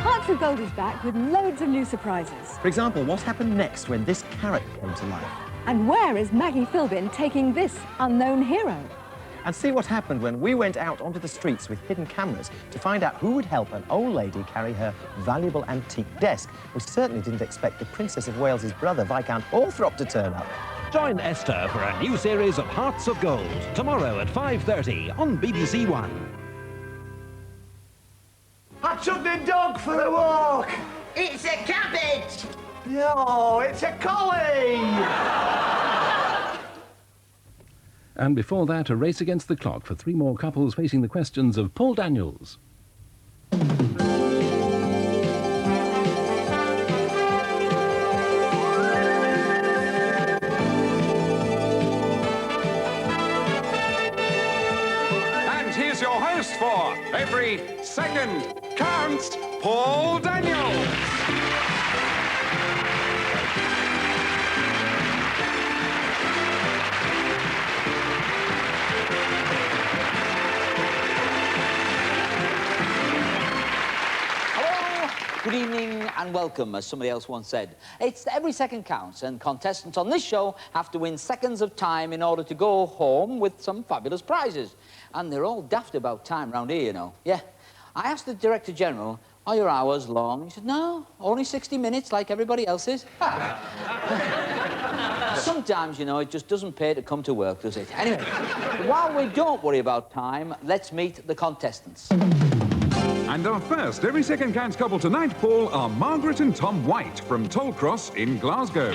Hearts of Gold is back with loads of new surprises. For example, what happened next when this carrot came to life? And where is Maggie Philbin taking this unknown hero? And see what happened when we went out onto the streets with hidden cameras to find out who would help an old lady carry her valuable antique desk. We certainly didn't expect the Princess of Wales's brother, Viscount Althorp, to turn up. Join Esther for a new series of Hearts of Gold, tomorrow at 5:30 on BBC1. I took the dog for a walk. It's a cabbage! No, it's a collie! And before that, a race against the clock for 3 more couples facing the questions of Paul Daniels. And here's your host for Every Second Counts, Paul Daniels. Good evening and welcome, as somebody else once said. It's Every Second Counts, and contestants on this show have to win seconds of time in order to go home with some fabulous prizes. And they're all daft about time round here, you know. Yeah. I asked the Director General, are your hours long? He said, no, only 60 minutes like everybody else's. Sometimes, you know, it just doesn't pay to come to work, does it? Anyway, while we don't worry about time, let's meet the contestants. And our first Every Second Counts couple tonight, Paul, are Margaret and Tom White from Tollcross in Glasgow.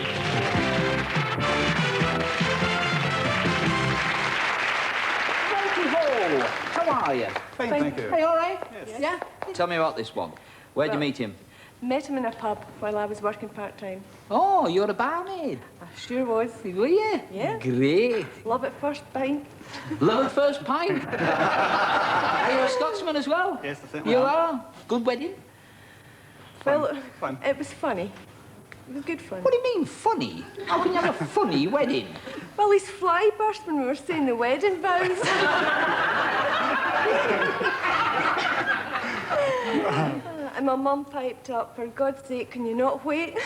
Righty-ho! How are you? Fine, thank you. Are you all right? Yes. Yeah? Tell me about this one. Where'd you meet him? Met him in a pub while I was working part-time. Oh, you're a barmaid. I sure was. Were you? Yeah. Great. Love at first pint. Love at first pint. Are you a Scotsman as well? Yes, I think you are. Good wedding? Well, Fun. it was funny. It was good fun. What do you mean, funny? How can you have a funny wedding? Well, his fly burst when we were saying the wedding vows. And my mum piped up, for God's sake, can you not wait?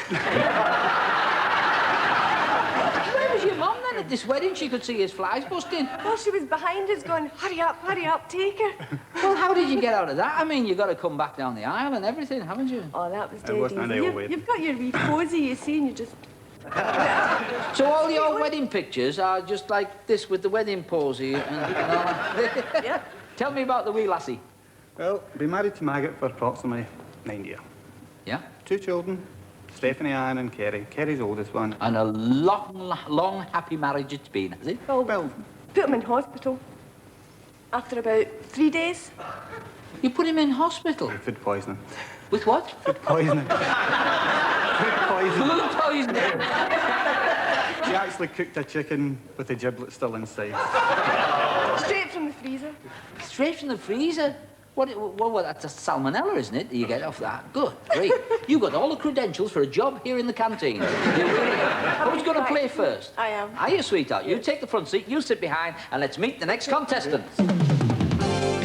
Where was your mum then at this wedding? She could see his flies busting. Well, she was behind us going, hurry up, take her. Well, how did you get out of that? I mean, you've got to come back down the aisle and everything, haven't you? Oh, that was It dead wasn't easy. any old You've got your wee posy, you see, and you just... So all your wedding pictures are just like this with the wedding posy and all that? Yeah. Tell me about the wee lassie. Well, been married to Margaret for approximately 9 years. Yeah? 2 children, Stephanie, Anne and Kerry. Kerry's oldest one. And a long, happy marriage it's been, has it? Well, put him in hospital. After about 3 days. You put him in hospital? Food poisoning. With what? Food poisoning. Food poisoning. Food poisoning. She actually cooked a chicken with the giblets still inside. Straight from the freezer. Straight from the freezer? Well, that's a salmonella, isn't it? You get off that. Good, great. You got all the credentials for a job here in the canteen. You really have. Who's going to play first? I am. Are you, sweetheart? You take the front seat, you sit behind, and let's meet the next contestant.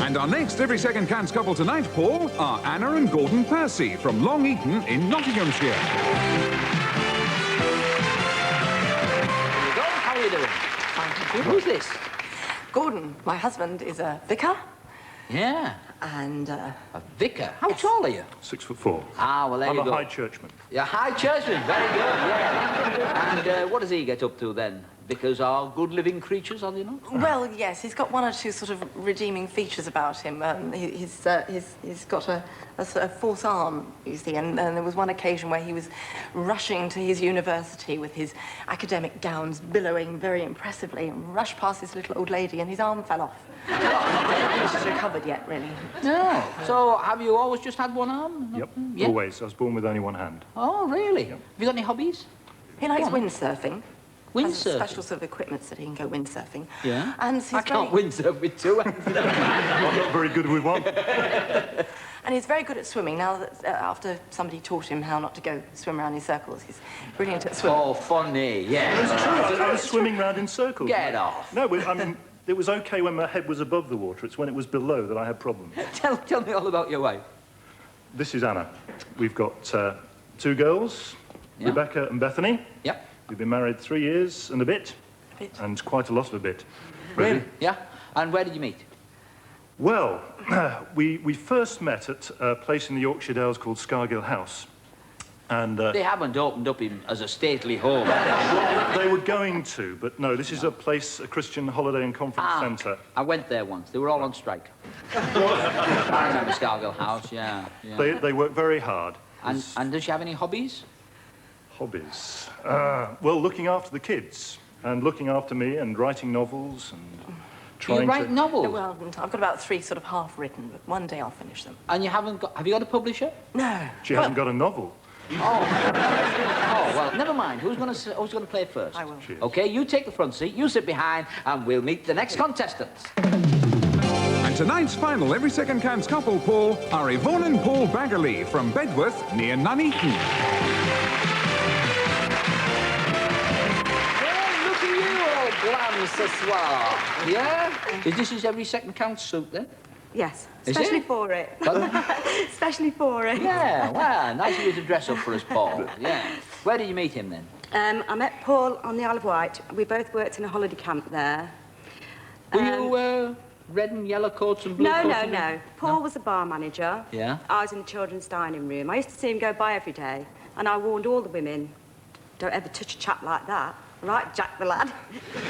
And our next Every Second Counts couple tonight, Paul, are Anna and Gordon Percy from Long Eaton in Nottinghamshire. Here you go. How are you doing? Fine. Who's this? Gordon, my husband, is a vicar. Yeah. And, A vicar? How tall are you? 6'4". Ah, well, there you go. I'm a high churchman. Yeah, high churchman. Very good, yeah. And what does he get up to then? Vicars are good living creatures, are they not? well, yes, he's got 1 or 2 sort of redeeming features about him. He's got a false arm, you see, and there was one occasion where he was rushing to his university with his academic gowns billowing very impressively, and rushed past this little old lady, and his arm fell off. I don't think she's recovered yet, really. No. So, have you always just had one arm? Yep, Yeah. always. I was born with only 1 hand. Oh, really? Yep. Have you got any hobbies? He likes Go on. windsurfing. Has Windsurfing? special sort of equipment so that he can go windsurfing. Yeah? And he's I can't windsurf with 2 hands. I'm not very good with 1. And he's very good at swimming. Now that after somebody taught him how not to go swim around in circles, he's brilliant at swimming. Oh, funny, yeah. It's true. I was swimming round in circles. Get off. No, I mean, It was OK when my head was above the water. It's when it was below that I had problems. Tell me all about your wife. This is Anna. We've got 2 girls, Yeah. Rebecca and Bethany. Yep. We've been married 3 years and a bit. And quite a lot of a bit. Really? Yeah. And where did you meet? Well, we first met at a place in the Yorkshire Dales called Scargill House. And They haven't opened up him as a stately home. they were going to, but no, this is a place, a Christian holiday and conference centre. I went there once. They were all on strike. I remember Scargill House, yeah. They work very hard. And does she have any hobbies? Hobbies? Well, looking after the kids and looking after me and writing novels and trying You write novels? Well, I've got about 3 sort of half-written, but one day I'll finish them. And you haven't got... Have you got a publisher? No. She hasn't got a novel. Oh, well, never mind. Who's going to play first? I will. Cheers. OK, you take the front seat, you sit behind, and we'll meet the next contestants. And tonight's final Every Second Counts couple, Paul, are Yvonne and Paul Baggerly from Bedworth, near Nuneaton. Well, look at you, all glam ce soir. Yeah? Is this his Every Second Counts suit, then? Yes, Is especially it? for it. Pardon? Especially for it. Yeah, well, nice of you to dress up for us, Paul. Yeah. Where did you meet him, then? I met Paul on the Isle of Wight. We both worked in a holiday camp there. Were you red and yellow coats and blue No, coats? no. Paul was a bar manager. Yeah. I was in the children's dining room. I used to see him go by every day, and I warned all the women, don't ever touch a chap like that. Right, Jack the lad.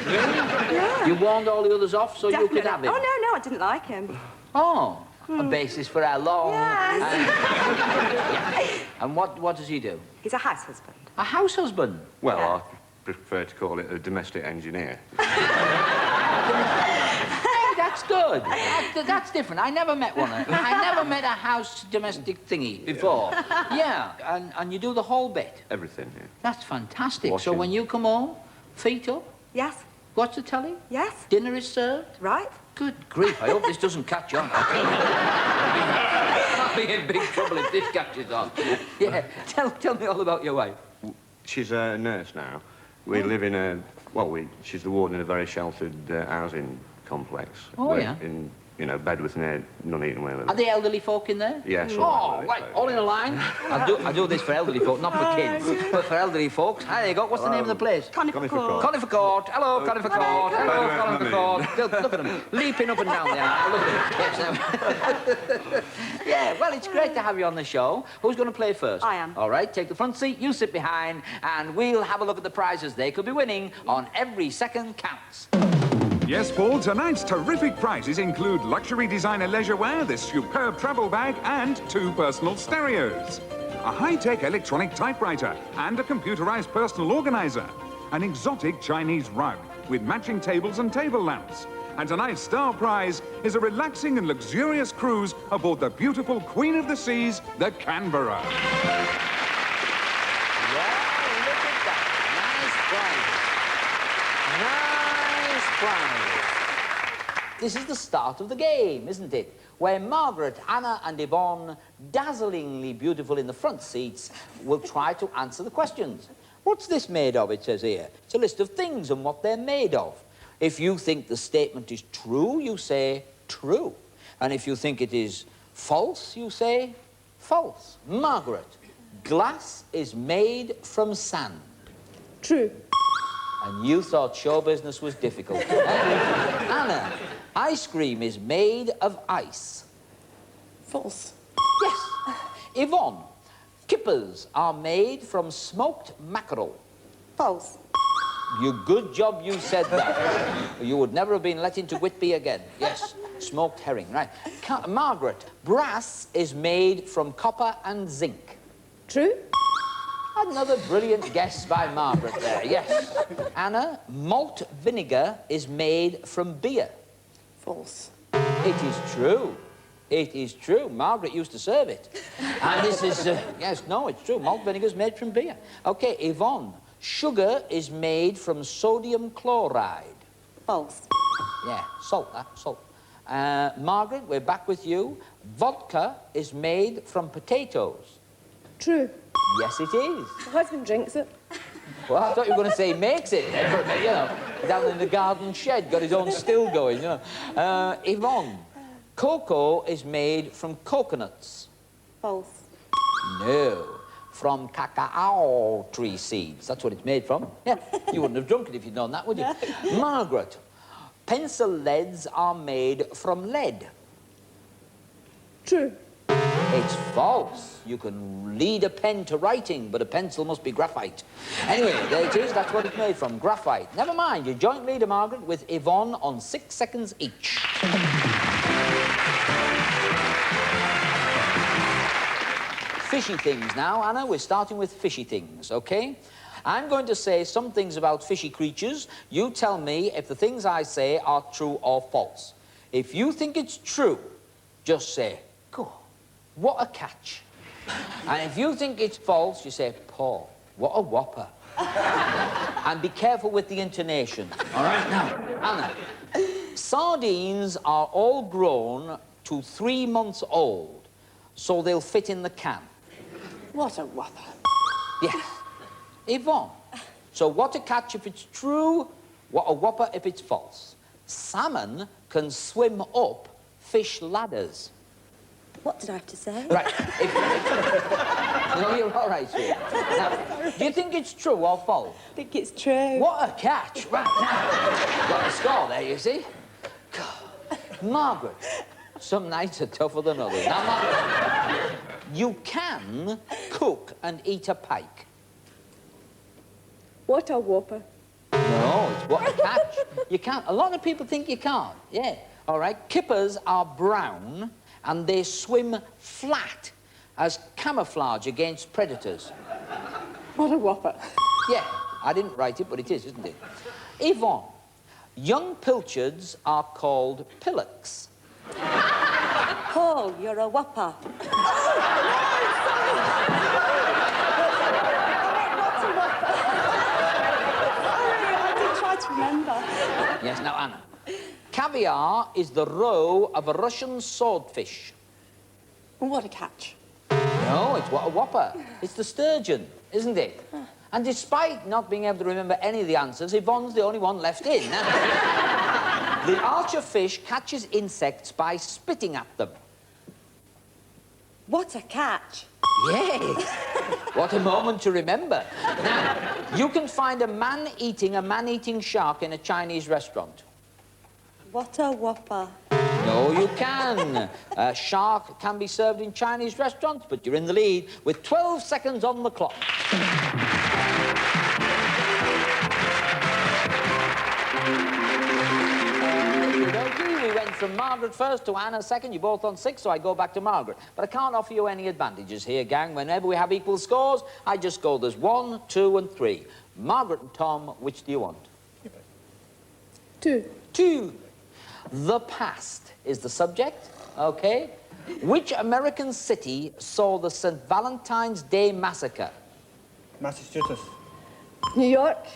Really? Yeah. You warned all the others off so Definitely. you could have him? Oh, no, I didn't like him. Oh, a basis for how long? Yes. And what does he do? He's a house husband. A house husband? Well, Yeah. I prefer to call it a domestic engineer. Hey, that's good. That's different. I never met one. I never met a house domestic thingy before. Yeah, and you do the whole bit. Everything, yeah. That's fantastic. So Washing. when you come home, feet up, Yes, watch the telly, yes, dinner is served. right. Good grief, I hope this doesn't catch on. I'll be in big trouble if this catches on. Yeah, tell me all about your wife. She's a nurse now. We live in a... Well, she's the warden in a very sheltered housing complex. Oh, We're yeah? In, Bedworth near Nuneaton, where we live. Are they elderly folk in there? Yes. Oh, right, all in a line. I do this for elderly folk, not for kids, but for elderly folks. There you go. What's the name of the place? Conifer Court. Conifer Court. Hello, Conifer Court. Hello, Conifer Court. Look at them, leaping up and down there. Look at them. Yes, yeah, well, it's great to have you on the show. Who's going to play first? I am. All right, take the front seat, you sit behind, and we'll have a look at the prizes they could be winning on Every Second Counts. Yes, Paul, tonight's terrific prizes include luxury designer leisure wear, this superb travel bag, and 2 personal stereos. A high-tech electronic typewriter and a computerized personal organizer. An exotic Chinese rug with matching tables and table lamps. And tonight's star prize is a relaxing and luxurious cruise aboard the beautiful Queen of the Seas, the Canberra. Well, look at that. Nice prize. This is the start of the game, isn't it? Where Margaret, Anna and Yvonne, dazzlingly beautiful in the front seats, will try to answer the questions. What's this made of, it says here? It's a list of things and what they're made of. If you think the statement is true, you say true. And if you think it is false, you say false. Margaret, glass is made from sand. True. And you thought show business was difficult. Anna, ice cream is made of ice. False. Yes. Yvonne, kippers are made from smoked mackerel. False. Good job you said that. You would never have been let into Whitby again. Yes, smoked herring, right. Margaret, brass is made from copper and zinc. True. Another brilliant guess by Margaret there, yes. Anna, malt vinegar is made from beer. False. It is true. It is true. Margaret used to serve it. And this is, yes, no, it's true. Malt vinegar is made from beer. OK, Yvonne, sugar is made from sodium chloride. False. Yeah, salt, salt. Margaret, we're back with you. Vodka is made from potatoes. True. Yes, it is. My husband drinks it. Well, I thought you were going to say makes it. You know, Down in the garden shed, got his own still going, you know. Yvonne, cocoa is made from coconuts. False. No, from cacao tree seeds. That's what it's made from. Yeah, you wouldn't have drunk it if you'd known that, would you? No. Margaret, pencil leads are made from lead. True. It's false. You can lead a pen to writing, but a pencil must be graphite. Anyway, there it is. That's what it's made from, graphite. Never mind, you're joint leader, Margaret, with Yvonne on 6 seconds each. Fishy things now, Anna. We're starting with fishy things, OK? I'm going to say some things about fishy creatures. You tell me if the things I say are true or false. If you think it's true, just say, "Go, what a catch." And if you think it's false, you say, "Paul, what a whopper." And be careful with the intonation. All right, now, Anna. Sardines are all grown to 3 months old, so they'll fit in the can. What a whopper. Yes. Yvonne. So what a catch if it's true, what a whopper if it's false. Salmon can swim up fish ladders. What did I have to say? Right. No, you're all right, Sue. Now, do you think it's true or false? I think it's true. What a catch. Right, now. Got a score there, you see. God. Margaret. Some nights are tougher than others. Now, Margaret, you can cook and eat a pike. What a whopper. No, it's what a catch. You can't. A lot of people think you can't. Yeah. All right. Kippers are brown and they swim flat as camouflage against predators. What a whopper. Yeah. I didn't write it, but it is, isn't it? Yvonne, young pilchards are called pillocks. Paul, you're a whopper. Remember. Yes, now, Anna. Caviar is the roe of a Russian swordfish. What a catch. No, it's what a whopper. It's the sturgeon, isn't it? And despite not being able to remember any of the answers, Yvonne's the only one left in. The archer fish catches insects by spitting at them. What a catch. Yes. What a moment to remember. Now, you can find a man-eating shark in a Chinese restaurant. What a whopper. No, you can. A shark can be served in Chinese restaurants, but you're in the lead with 12 seconds on the clock. We went from Margaret first to Anna second. You're both on 6, so I go back to Margaret. But I can't offer you any advantages here, gang. Whenever we have equal scores, I just go, there's 1, 2, and 3. Margaret and Tom, which do you want? 2. 2. The past is the subject, OK? Which American city saw the St. Valentine's Day massacre? Massachusetts. New York.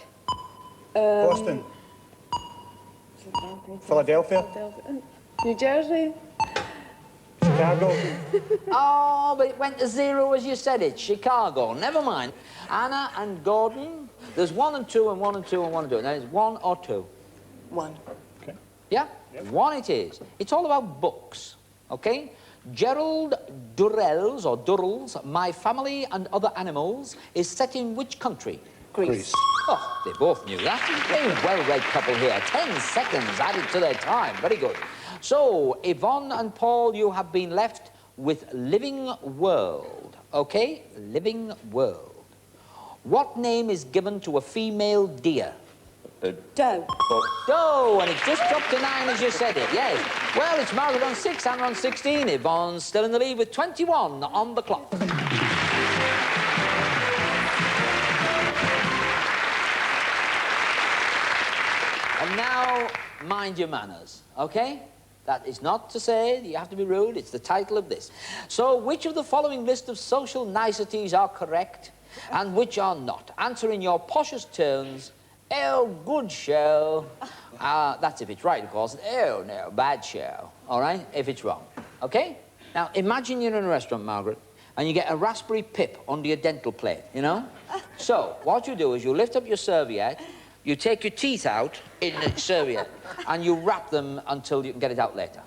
Boston. Philadelphia. New Jersey. Chicago. Oh, but it went to 0 as you said it. Chicago. Never mind. Anna and Gordon, there's 1 and 2 and 1 and 2 and 1 and 2. Now, it's 1 or 2? 1. Okay. Yeah? Yep. 1 it is. It's all about books, OK? Gerald Durrell's My Family and Other Animals is set in which country? Greece. Oh, they both knew that. Very well-read couple here. 10 seconds added to their time. Very good. So, Yvonne and Paul, you have been left with Living World. OK? Living World. What name is given to a female deer? Doe. Doe, and it just dropped to 9 as you said it, yes. Well, it's Margaret on 6, Anna on 16. Yvonne's still in the lead with 21 on the clock. And now, mind your manners, OK? That is not to say that you have to be rude. It's the title of this. So, which of the following list of social niceties are correct and which are not? Answer in your poshest terms. Oh, good show. That's if it's right, of course. Oh, no, bad show. All right? If it's wrong. OK? Now, imagine you're in a restaurant, Margaret, and you get a raspberry pip under your dental plate, you know? So, what you do is you lift up your serviette, You take your teeth out in the serviette and you wrap them until you can get it out later.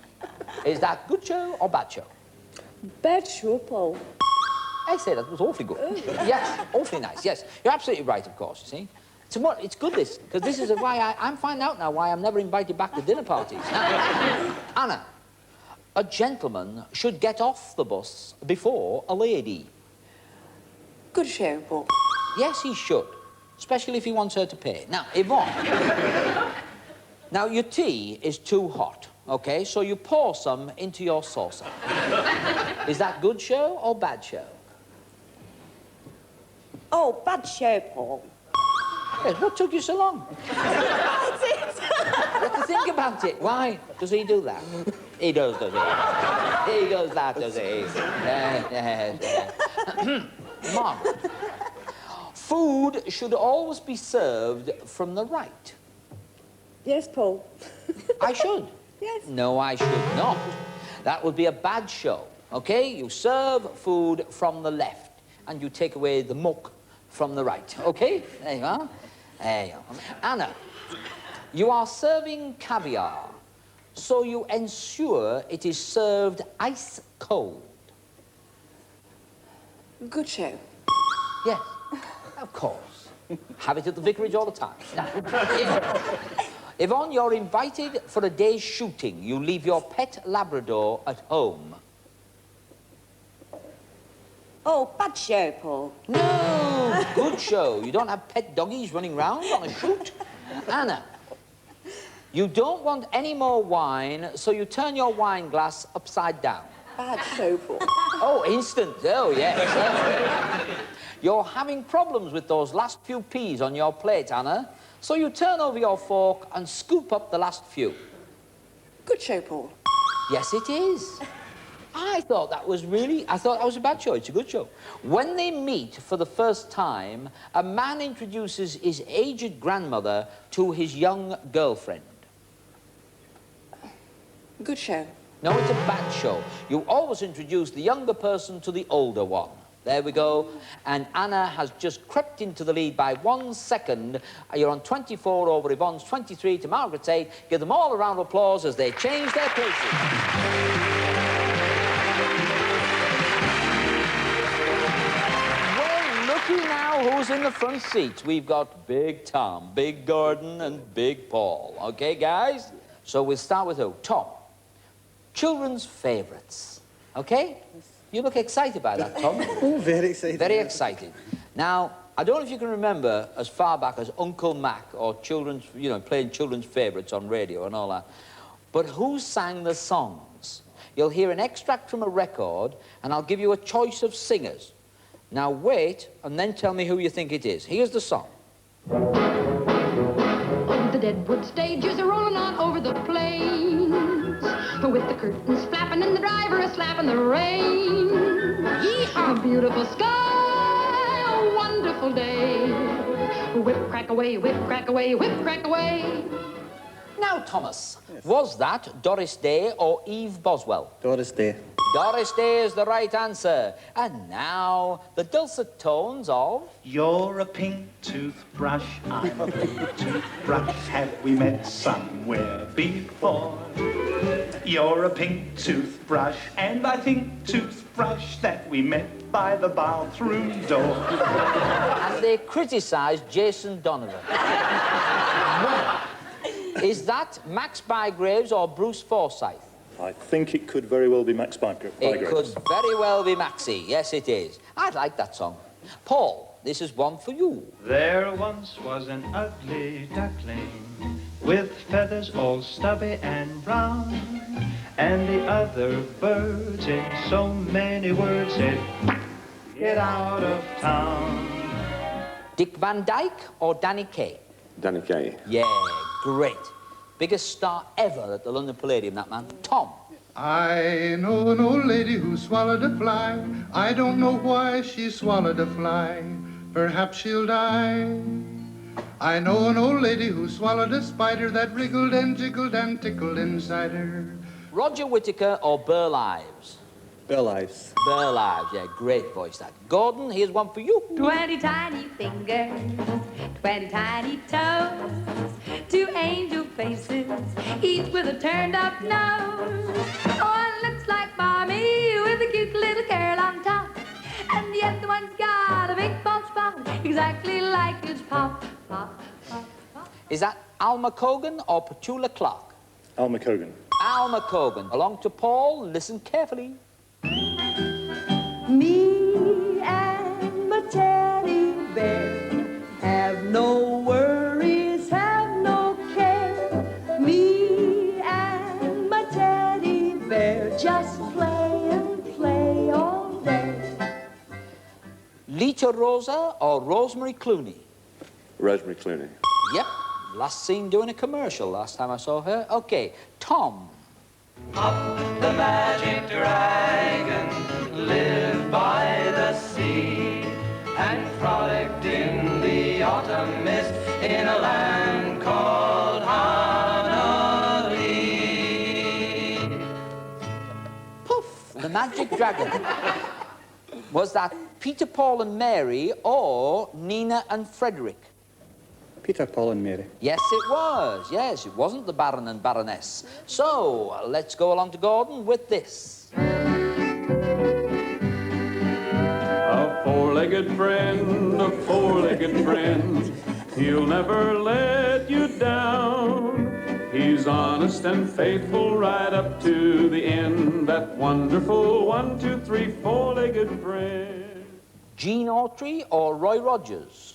Is that good show or bad show? Bad show, Paul. I say that was awfully good. Yes, awfully nice, yes. You're absolutely right, of course, you see. So what, it's good this, because this is why I'm finding out now why I'm never invited back to dinner parties. Anna, a gentleman should get off the bus before a lady. Good show, Paul. Yes, he should, especially if he wants her to pay. Now, Yvonne, now your tea is too hot, okay? So you pour some into your saucer. Is that good show or bad show? Oh, bad show, Paul. Yes, what took you so long? That's it. You have to think about it. Why does he do that? He does he? He does that, does he? Mom, food should always be served from the right. Yes, Paul. I should. Yes. No, I should not. That would be a bad show, okay? You serve food from the left and you take away the muck from the right, okay? There you are. There you are. Anna, you are serving caviar, so you ensure it is served ice cold. Good show. Yes, of course. Have it at the vicarage all the time. Now, Yvonne, you're invited for a day's shooting. You leave your pet Labrador at home. Oh, bad show, Paul. No, good show. You don't have pet doggies running round on a shoot. Anna, you don't want any more wine, so you turn your wine glass upside down. Bad show, Paul. Oh, instant. Oh, yes. You're having problems with those last few peas on your plate, Anna, so you turn over your fork and scoop up the last few. Good show, Paul. Yes, it is. I thought that was a bad show. It's a good show. When they meet for the first time, a man introduces his aged grandmother to his young girlfriend. Good show. No, it's a bad show. You always introduce the younger person to the older one. There we go. And Anna has just crept into the lead by 1 second. You're on 24 over Yvonne's 23 to Margaret's 8. Give them all a round of applause as they change their places. Now, who's in the front seats? We've got Big Tom, Big Gordon, and Big Paul. Okay, guys? So we'll start with who? Tom. Children's favourites. Okay? You look excited by that, Tom. Oh, very excited. Very excited. Now, I don't know if you can remember as far back as Uncle Mac or children's, you know, playing children's favourites on radio and all that. But who sang the songs? You'll hear an extract from a record, and I'll give you a choice of singers. Now wait, and then tell me who you think it is. Here's the song. The Deadwood stages are rolling on over the plains, with the curtains flapping and the driver a slapping the rain. Yeehaw! A beautiful sky, a wonderful day. Whip, crack away, whip, crack away, whip, crack away. Now, Thomas, was that Doris Day or Eve Boswell? Doris Day. Doris Day is the right answer. And now, the dulcet tones of... You're a pink toothbrush, I'm a pink toothbrush. Have we met somewhere before? You're a pink toothbrush, and I think toothbrush that we met by the bathroom door. And they criticised Jason Donovan. Is that Max Bygraves or Bruce Forsyth? I think it could very well be Max Bygraves. It could very well be Maxie. Yes, it is. I like that song. Paul, this is one for you. There once was an ugly duckling with feathers all stubby and brown, and the other birds in so many words said, get out of town. Dick Van Dyke or Danny Kaye? Danny Kaye. Yeah, great. Biggest star ever at the London Palladium, that man. Tom. I know an old lady who swallowed a fly. I don't know why she swallowed a fly. Perhaps she'll die. I know an old lady who swallowed a spider that wriggled and jiggled and tickled inside her. Roger Whittaker or Burl Ives? Burlives. Burlives, yeah, great voice that. Gordon, here's one for you. 20 tiny fingers, 20 tiny toes, 2 angel faces, each with a turned-up nose. One looks like Mommy with a cute little girl on top, and the other one's got a big bald spot, exactly like its pop, pop, pop, pop. Is that Alma Cogan or Petula Clark? Alma Cogan. Alma Cogan. Along to Paul, listen carefully. Me and my teddy bear have no worries, have no care. Me and my teddy bear just play and play all day. Lita Rosa or Rosemary Clooney? Rosemary Clooney. Yep. Last seen doing a commercial last time I saw her. Okay, Tom. Up the magic dragon lived by the sea and frolicked in the autumn mist in a land called Hawaii. Poof, the magic dragon. Was that Peter, Paul and Mary or Nina and Frederick? Peter, Paul and Mary. Yes, it was. Yes, it wasn't the Baron and Baroness. So, let's go along to Gordon with this. A four-legged friend, a four-legged friend. He'll never let you down. He's honest and faithful right up to the end. That wonderful 1, 2, 3, four-legged friend. Gene Autry or Roy Rogers?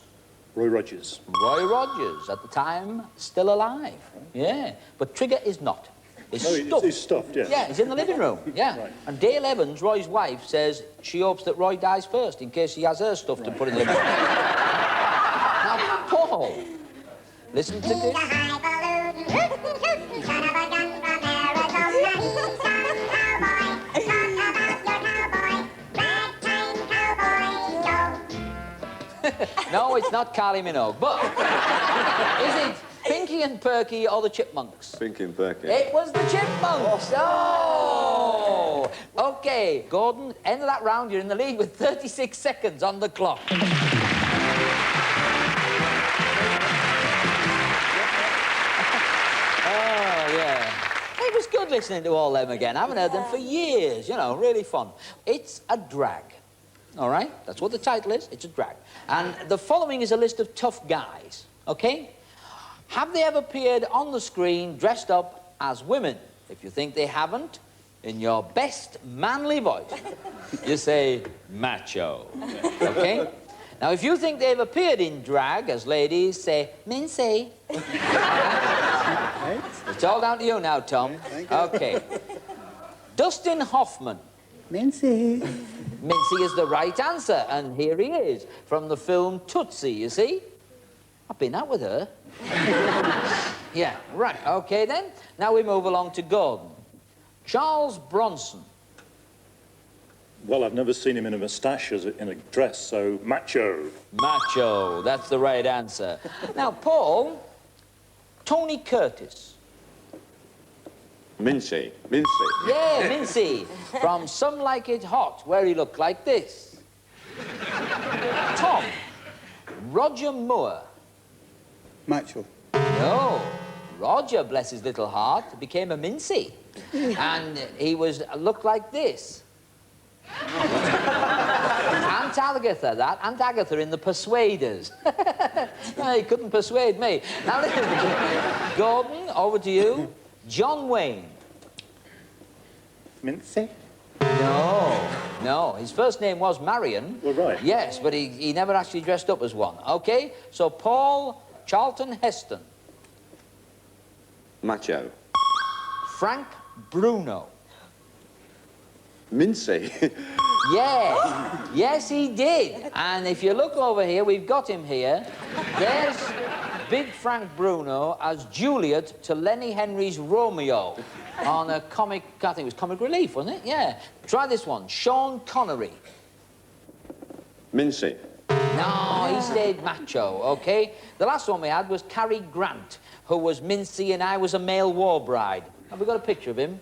Roy Rogers. Roy Rogers, at the time, still alive. Yeah, but Trigger is not. He's stuffed. He's stuffed, yeah. Yeah, he's in the living room, yeah. Right. And Dale Evans, Roy's wife, says she hopes that Roy dies first in case he has her stuff to put in the living room. Now, Paul, listen to this. No, it's not Kylie Minogue, but is it Pinky and Perky or the Chipmunks? Pinky and Perky. It was the Chipmunks. Oh! Okay, Gordon, end of that round. You're in the lead with 36 seconds on the clock. Oh, yeah. It was good listening to all them again. I haven't heard them for years, you know, really fun. It's a drag. All right? That's what the title is. It's a drag. And the following is a list of tough guys, okay? Have they ever appeared on the screen dressed up as women? If you think they haven't, in your best manly voice, you say macho, okay? Now, if you think they've appeared in drag as ladies, say mincy. It's all down to you now, Tom. Okay. Dustin Hoffman. Mincy. Mincy is the right answer, and here he is, from the film Tootsie, you see? I've been out with her. Yeah, right, okay then. Now we move along to Gordon. Charles Bronson. Well, I've never seen him in a moustache as in a dress, so macho. Macho, that's the right answer. Now, Paul, Tony Curtis. Mincy. Mincy. Yeah, Mincy. From Some Like It Hot, where he looked like this. Tom, Roger Moore. Macho. No. Roger, bless his little heart, became a Mincy. And he looked like this. Aunt Agatha, that. Aunt Agatha in The Persuaders. No, he couldn't persuade me. Now, listen, Gordon, over to you. John Wayne. Mincy? No. His first name was Marion. Well, right. Yes, but he never actually dressed up as one. Okay, so Paul Charlton Heston. Macho. Frank Bruno. Mincy. Yeah, yes, he did. And if you look over here, we've got him here. There's Big Frank Bruno as Juliet to Lenny Henry's Romeo on a comic, I think it was Comic Relief, wasn't it? Yeah. Try this one. Sean Connery. Mincy. No, he stayed macho, OK? The last one we had was Cary Grant, who was Mincy and I was a male war bride. Have we got a picture of him?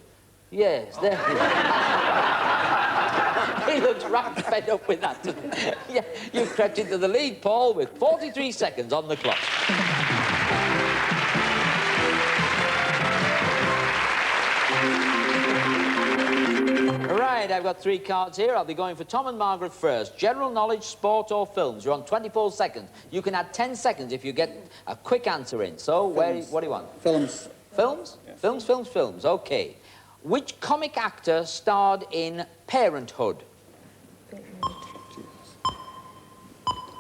Yes, there he is. He looks right fed up with that, doesn't he? Yeah, you've crept into the lead, Paul, with 43 seconds on the clock. Right, I've got 3 cards here. I'll be going for Tom and Margaret first. General knowledge, sport or films. You're on 24 seconds. You can add 10 seconds if you get a quick answer in. So, what do you want? Films. Films? Yes. Films. OK. Which comic actor starred in Parenthood?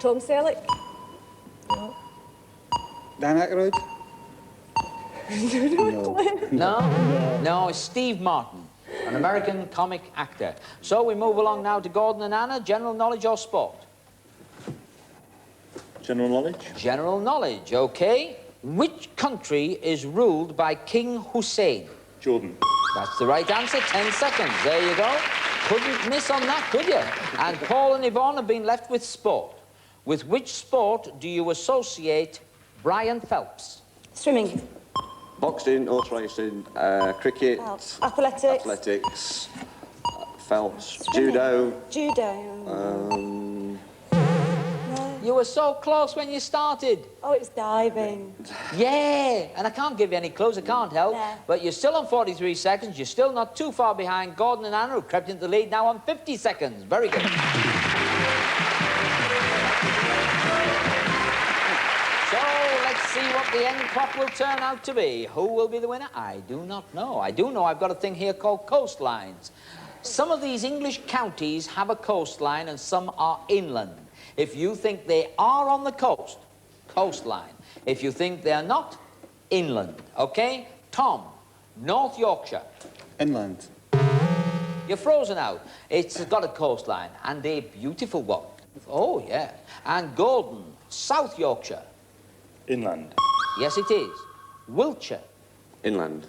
Tom Selleck? No. Dan Aykroyd? No, it's Steve Martin, an American comic actor. So we move along now to Gordon and Anna. General knowledge or sport? General knowledge. General knowledge, OK. Which country is ruled by King Hussein? Jordan. That's the right answer. 10 seconds. There you go. Couldn't miss on that, could you? And Paul and Yvonne have been left with sport. With which sport do you associate Brian Phelps? Swimming. Boxing, horse racing, cricket, Athletics. Phelps, judo. You were so close when you started. Oh, it's diving. Yeah, and I can't give you any clues, I can't help. No. But you're still on 43 seconds. You're still not too far behind Gordon and Anna, who crept into the lead, now on 50 seconds. Very good. See what the end clock will turn out to be. Who will be the winner? I do not know. I do know I've got a thing here called coastlines. Some of these English counties have a coastline and some are inland. If you think they are on the coast, coastline. If you think they're not, inland. OK? Tom, North Yorkshire. Inland. You're frozen out. It's got a coastline and a beautiful one. Oh, yeah. And Gordon, South Yorkshire. Inland. Yes, it is. Wiltshire. Inland.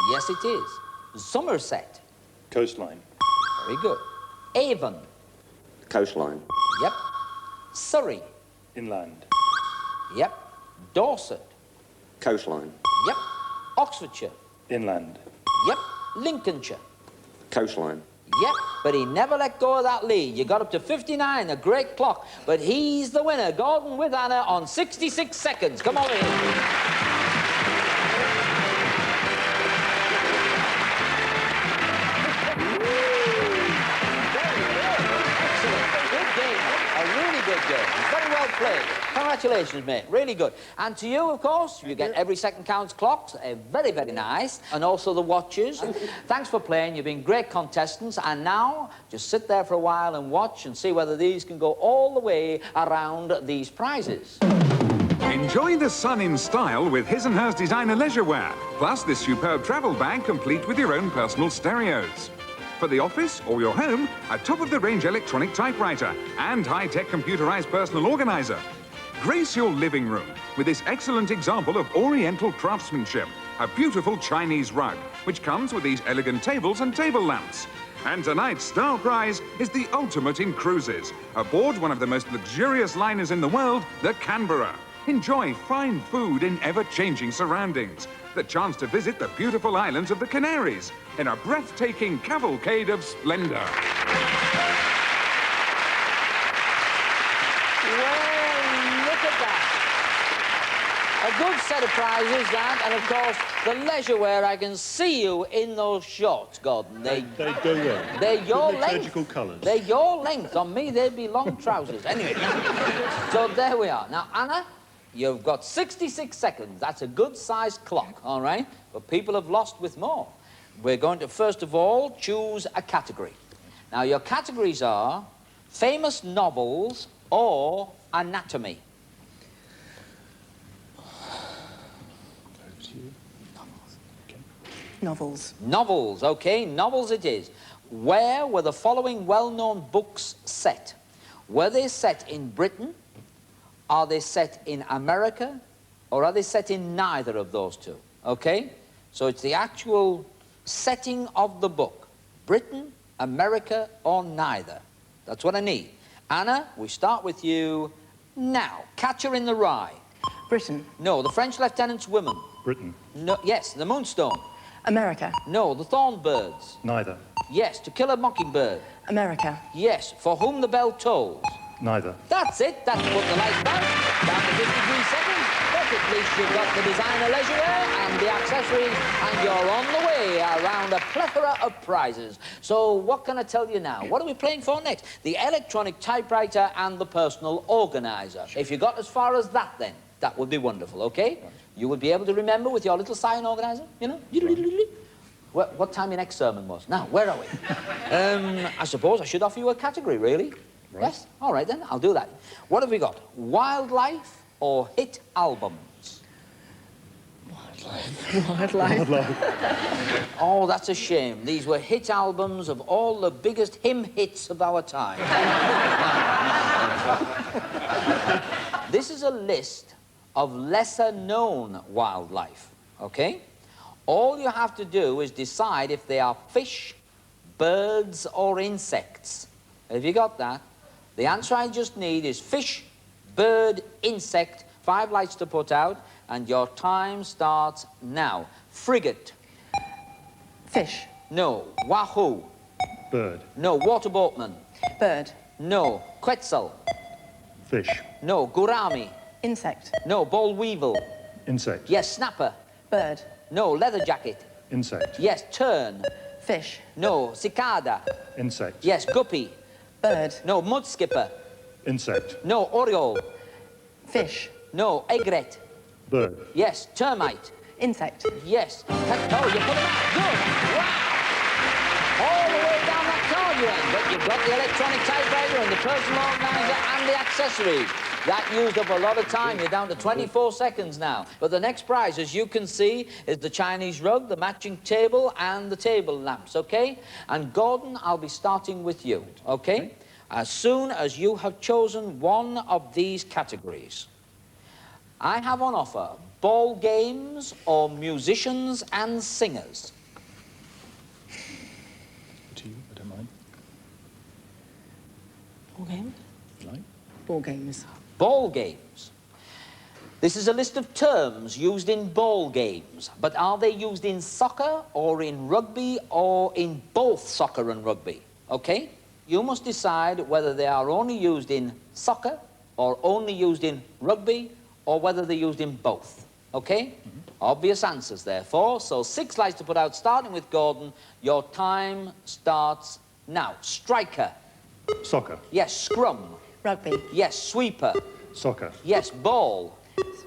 Yes, it is. Somerset. Coastline. Very good. Avon. Coastline. Yep. Surrey. Inland. Yep. Dorset. Coastline. Yep. Oxfordshire. Inland. Yep. Lincolnshire. Coastline. Yep, but he never let go of that lead. You got up to 59, a great clock. But he's the winner, Gordon with Anna, on 66 seconds. Come on in. Good game. A really good game. Very well played. Congratulations, mate. Really good. And to you, of course, you get every second counts clocks. Very, very nice. And also the watches. Thanks for playing. You've been great contestants. And now, just sit there for a while and watch and see whether these can go all the way around these prizes. Enjoy the sun in style with his and hers designer leisure wear. Plus this superb travel bag complete with your own personal stereos. For the office or your home, a top-of-the-range electronic typewriter and high-tech computerized personal organizer. Grace your living room with this excellent example of Oriental craftsmanship, a beautiful Chinese rug, which comes with these elegant tables and table lamps. And tonight's star prize is the ultimate in cruises, aboard one of the most luxurious liners in the world, the Canberra. Enjoy fine food in ever-changing surroundings, the chance to visit the beautiful islands of the Canaries in a breathtaking cavalcade of splendor. A good set of prizes, that, and of course, the leisure wear. I can see you in those shorts, Gordon. They go well. They're your length. Liturgical colours. They're your length. On me, they'd be long trousers. Anyway, so there we are. Now, Anna, you've got 66 seconds. That's a good-sized clock, all right? But people have lost with more. We're going to, first of all, choose a category. Now, your categories are famous novels or anatomy. Novels. Novels, OK, novels it is. Where were the following well-known books set? Were they set in Britain? Are they set in America? Or are they set in neither of those two? OK? So it's the actual setting of the book. Britain, America, or neither. That's what I need. Anna, we start with you now. Catcher in the Rye. Britain. No, the French Lieutenant's Women. Britain. No, yes, the Moonstone. America. No, the Thornbirds. Neither. Yes. To Kill a Mockingbird. America. Yes. For Whom the Bell Tolls. Neither. That's it. That's Put the Lights Down. Down to 53 seconds. But at least you've got the designer leisure wear and the accessories, and you're on the way around a plethora of prizes. So what can I tell you now? What are we playing for next? The electronic typewriter and the personal organizer. If you got as far as that, then that would be wonderful, okay? Right. You would be able to remember with your little sign organizer, you know? Right. What time your next sermon was. Now, where are we? I suppose I should offer you a category, really. Right. Yes? All right, then. I'll do that. What have we got? Wildlife or hit albums? Wildlife. Oh, that's a shame. These were hit albums of all the biggest hymn hits of our time. This is a list of lesser-known wildlife, okay? All you have to do is decide if they are fish, birds, or insects. Have you got that? The answer I just need is fish, bird, insect, 5 lights to put out, and your time starts now. Frigate. Fish. No. Wahoo. Bird. No. Water boatman. Bird. No. Quetzal. Fish. No. Gourami. Insect. No. Boll weevil. Insect. Yes. Snapper. Bird. No. Leather jacket. Insect. Yes. Tern. Fish. No. Cicada. Insect. Yes. Guppy. Bird. No. Mud skipper. Insect. No. Oriole. Fish. No. Egret. Bird. Yes. Termite. Insect. Yes. Oh, you put them out. Good. Wow. All the way down that card you went. But you've got the electronic typewriter and the personal organizer and the accessories. That used up a lot of time. You're down to 24 seconds now. But the next prize, as you can see, is the Chinese rug, the matching table, and the table lamps, okay? And Gordon, I'll be starting with you, okay? As soon as you have chosen one of these categories. I have on offer ball games or musicians and singers. To you, I don't mind. Ball games? Right. Ball games. Ball games. This is a list of terms used in ball games, but are they used in soccer or in rugby or in both soccer and rugby? Okay? You must decide whether they are only used in soccer or only used in rugby or whether they're used in both. Okay? Mm-hmm. Obvious answers, therefore. So 6 lights to put out, starting with Gordon. Your time starts now. Striker. Soccer. Yes. Scrum. Rugby. Yes. Sweeper. Soccer. Yes. Ball.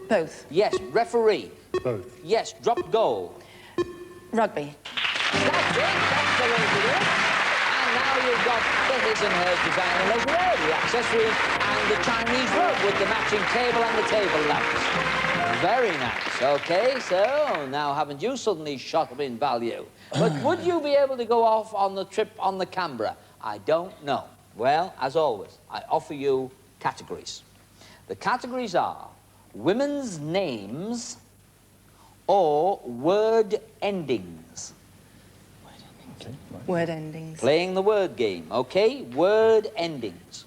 Both. Yes. Referee. Both. Yes. Drop goal. Rugby. That's it. That's the way to do it. And now you've got the his and hers designer leisure wear, the accessories, and the Chinese rug with the matching table and the table lamps. Very nice. Okay, so now haven't you suddenly shot up in value? But would you be able to go off on the trip on the Canberra? I don't know. Well, as always, I offer you categories. The categories are women's names or word endings. Okay, right. Word endings. Playing the word game, okay? Word endings.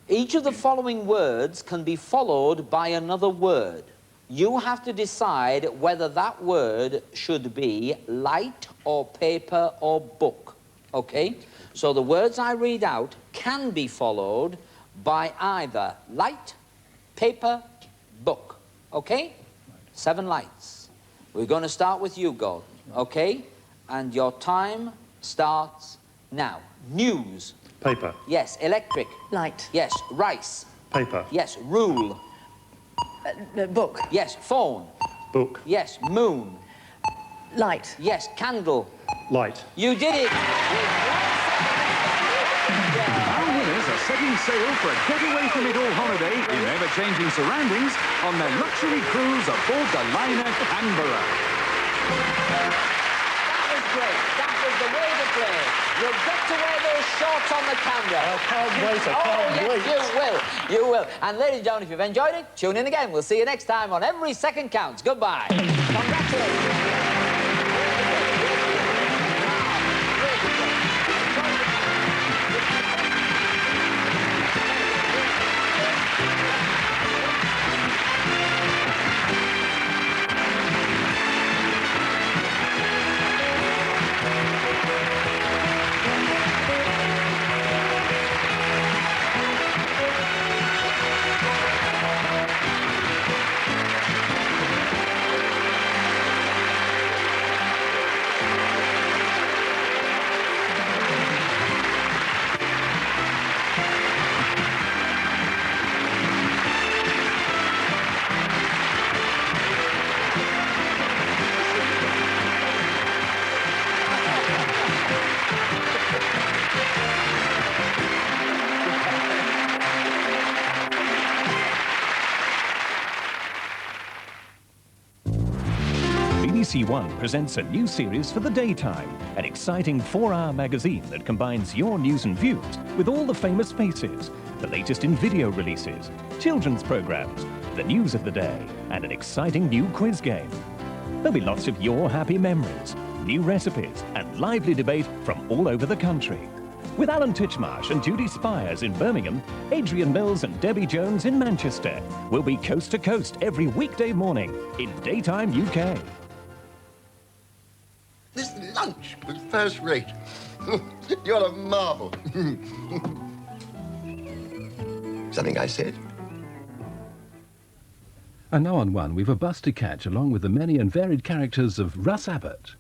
Each of the following words can be followed by another word. You have to decide whether that word should be light or paper or book, okay? So the words I read out can be followed by either light, paper, book, okay? 7 lights. We're going to start with you, Gordon, okay? And your time starts now. News. Paper. Yes. Electric. Light. Yes. Rice. Paper. Yes. Rule. Book. Yes. Phone. Book. Yes. Moon. Light. Yes. Candle. Light. You did it. Our winners are setting sail for a getaway from it all holiday in ever-changing surroundings on their luxury cruise aboard the liner Canberra. That was great. That was the way to play. You'll get to wear those shorts on the camera. I can't wait. I can't wait. You will. You will. And ladies and gentlemen, if you've enjoyed it, tune in again. We'll see you next time on Every Second Counts. Goodbye. Congratulations. BBC1 presents a new series for the daytime, an exciting 4-hour magazine that combines your news and views with all the famous faces, the latest in video releases, children's programmes, the news of the day, and an exciting new quiz game. There'll be lots of your happy memories, new recipes, and lively debate from all over the country. With Alan Titchmarsh and Judy Spires in Birmingham, Adrian Mills and Debbie Jones in Manchester, we'll be coast to coast every weekday morning in Daytime UK. This lunch was first rate. You're a marvel. Something I said? And now on One, we've a bus to catch along with the many and varied characters of Russ Abbot.